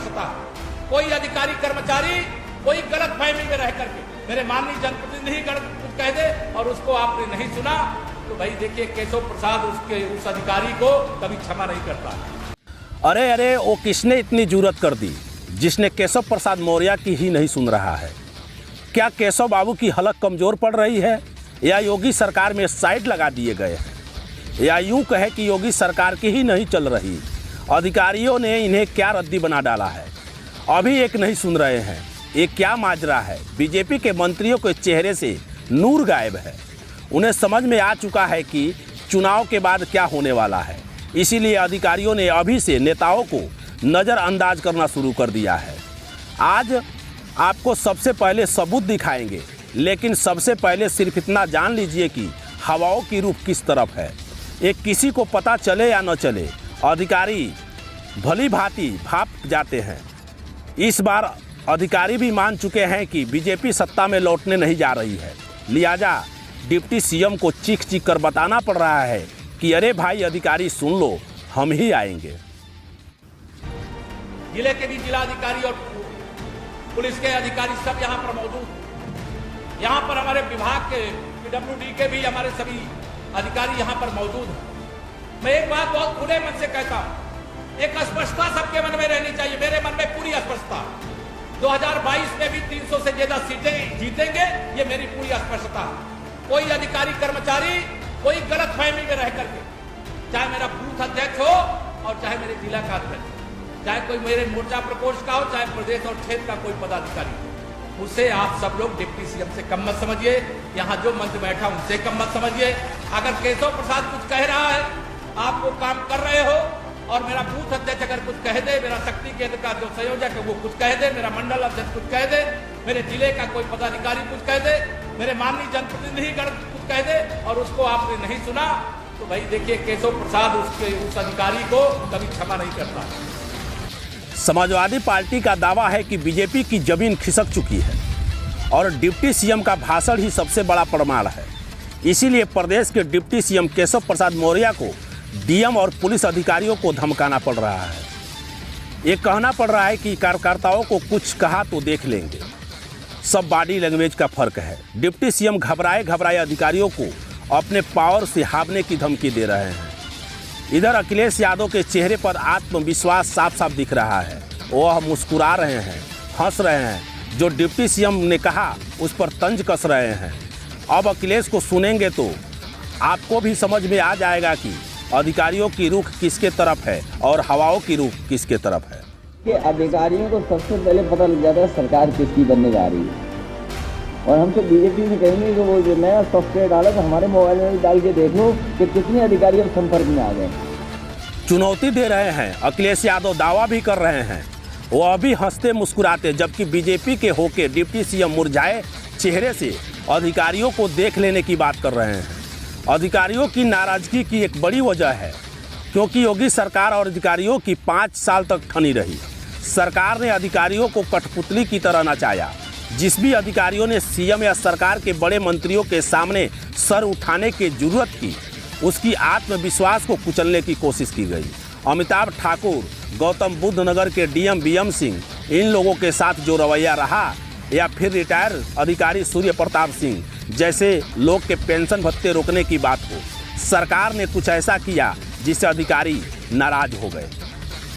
स्पष्टता। कोई अधिकारी कर्मचारी कोई गलत फहमी में रह करके मेरे माननीय जनप्रतिनिधि गण कुछ कह दे और उसको आपने नहीं सुना, तो भाई देखिए केशव प्रसाद उस अधिकारी को कभी क्षमा नहीं करता। अरे अरे, वो किसने इतनी जुर्रत कर दी जिसने केशव प्रसाद मौर्य की ही नहीं सुन रहा है? क्या केशव बाबू की हलक कमज़ोर पड़ रही है या योगी सरकार में साइड लगा दिए गए हैं, या यूं कहे कि योगी सरकार की ही नहीं चल रही? अधिकारियों ने इन्हें क्या रद्दी बना डाला है? अभी एक नहीं सुन रहे हैं। ये क्या माजरा है? बीजेपी के मंत्रियों के चेहरे से नूर गायब है। उन्हें समझ में आ चुका है कि चुनाव के बाद क्या होने वाला है, इसीलिए अधिकारियों ने अभी से नेताओं को नज़रअंदाज करना शुरू कर दिया है। आज आपको सबसे पहले सबूत दिखाएंगे, लेकिन सबसे पहले सिर्फ इतना जान लीजिए कि हवाओं की रुख किस तरफ है। ये किसी को पता चले या न चले, अधिकारी भली भांति भाप जाते हैं। इस बार अधिकारी भी मान चुके हैं कि बीजेपी सत्ता में लौटने नहीं जा रही है, लिहाजा डिप्टी सीएम को चीख चीख कर बताना पड़ रहा है कि अरे भाई अधिकारी सुन लो, हम ही आएंगे। जिले के भी जिलाधिकारी और पुलिस के अधिकारी सब यहाँ पर मौजूद हैं। यहाँ पर हमारे विभाग के PWD के भी हमारे सभी अधिकारी यहाँ पर मौजूद हैं। मैं एक बात बहुत खुले मन से कहता हूँ, एक स्पष्टता सबके मन में रहनी चाहिए। मेरे मन में पूरी स्पष्टता, 2022 में भी 300 से ज्यादा सीटें जीतेंगे, ये मेरी पूरी स्पष्टता। कोई अधिकारी कर्मचारी कोई गलत फहमी में रह करके, चाहे मेरा बूथ अध्यक्ष हो और चाहे मेरे जिला का अध्यक्ष, चाहे कोई मेरे मोर्चा प्रकोष्ठ का हो, चाहे प्रदेश और क्षेत्र का कोई पदाधिकारी, उसे आप सब लोग डिप्टी सीएम से कम मत समझिए। यहाँ जो मंच बैठा उनसे कम मत समझिए। अगर केशव प्रसाद कुछ कह रहा है, आप वो काम कर रहे हो, और मेरा बूथ अध्यक्ष अगर कुछ कह दे, मेरा शक्ति केंद्र का जो संयोजक है वो कुछ कह दे, मेरा मंडल अध्यक्ष कुछ कह दे, मेरे जिले का कोई पदाधिकारी कुछ कह दे, मेरे माननीय जनप्रतिनिधि गण कुछ कह दे और उसको आपने नहीं सुना, तो भाई देखिए केशव प्रसाद उस अधिकारी को कभी क्षमा नहीं करता। समाजवादी पार्टी का दावा है कि बीजेपी की जमीन खिसक चुकी है और डिप्टी सीएम का भाषण ही सबसे बड़ा प्रमाण है। इसीलिए प्रदेश के डिप्टी सीएम केशव प्रसाद मौर्य को डीएम और पुलिस अधिकारियों को धमकाना पड़ रहा है। ये कहना पड़ रहा है कि कार्यकर्ताओं को कुछ कहा तो देख लेंगे। सब बॉडी लैंग्वेज का फर्क है। डिप्टी सीएम घबराए अधिकारियों को अपने पावर से हारने की धमकी दे रहे हैं। इधर अखिलेश यादव के चेहरे पर आत्मविश्वास साफ साफ दिख रहा है। वह मुस्कुरा रहे हैं, हंस रहे हैं। जो डिप्टी सीएम ने कहा उस पर तंज कस रहे हैं। अब अखिलेश को सुनेंगे तो आपको भी समझ में आ जाएगा कि अधिकारियों की रुख किसके तरफ है और हवाओं की रुख किसके तरफ है। कि अधिकारियों को सबसे पहले पता लग जाता है सरकार किसकी बनने जा रही है। और हम तो बीजेपी से कहेंगे कि वो जो नया सॉफ्टवेयर डाला तो हमारे मोबाइल में डाल के देख लो कि कितने अधिकारी अब संपर्क में आ गए। चुनौती दे रहे हैं। अखिलेश यादव दावा भी कर रहे हैं, वो अभी हंसते मुस्कुराते, जबकि बीजेपी के होके डिप्टी सीएम मुरझाए चेहरे से अधिकारियों को देख लेने की बात कर रहे हैं। अधिकारियों की नाराजगी की एक बड़ी वजह है क्योंकि योगी सरकार और अधिकारियों की 5 साल तक ठनी रही। सरकार ने अधिकारियों को कठपुतली की तरह नचाया। जिस भी अधिकारियों ने सीएम या सरकार के बड़े मंत्रियों के सामने सर उठाने की जरूरत की, उसकी आत्मविश्वास को कुचलने की कोशिश की गई। अमिताभ ठाकुर, गौतम बुद्ध नगर के डीएम बीएम सिंह, इन लोगों के साथ जो रवैया रहा, या फिर रिटायर अधिकारी सूर्य प्रताप सिंह जैसे लोग के पेंशन भत्ते रोकने की बात हो, सरकार ने कुछ ऐसा किया जिससे अधिकारी नाराज हो गए।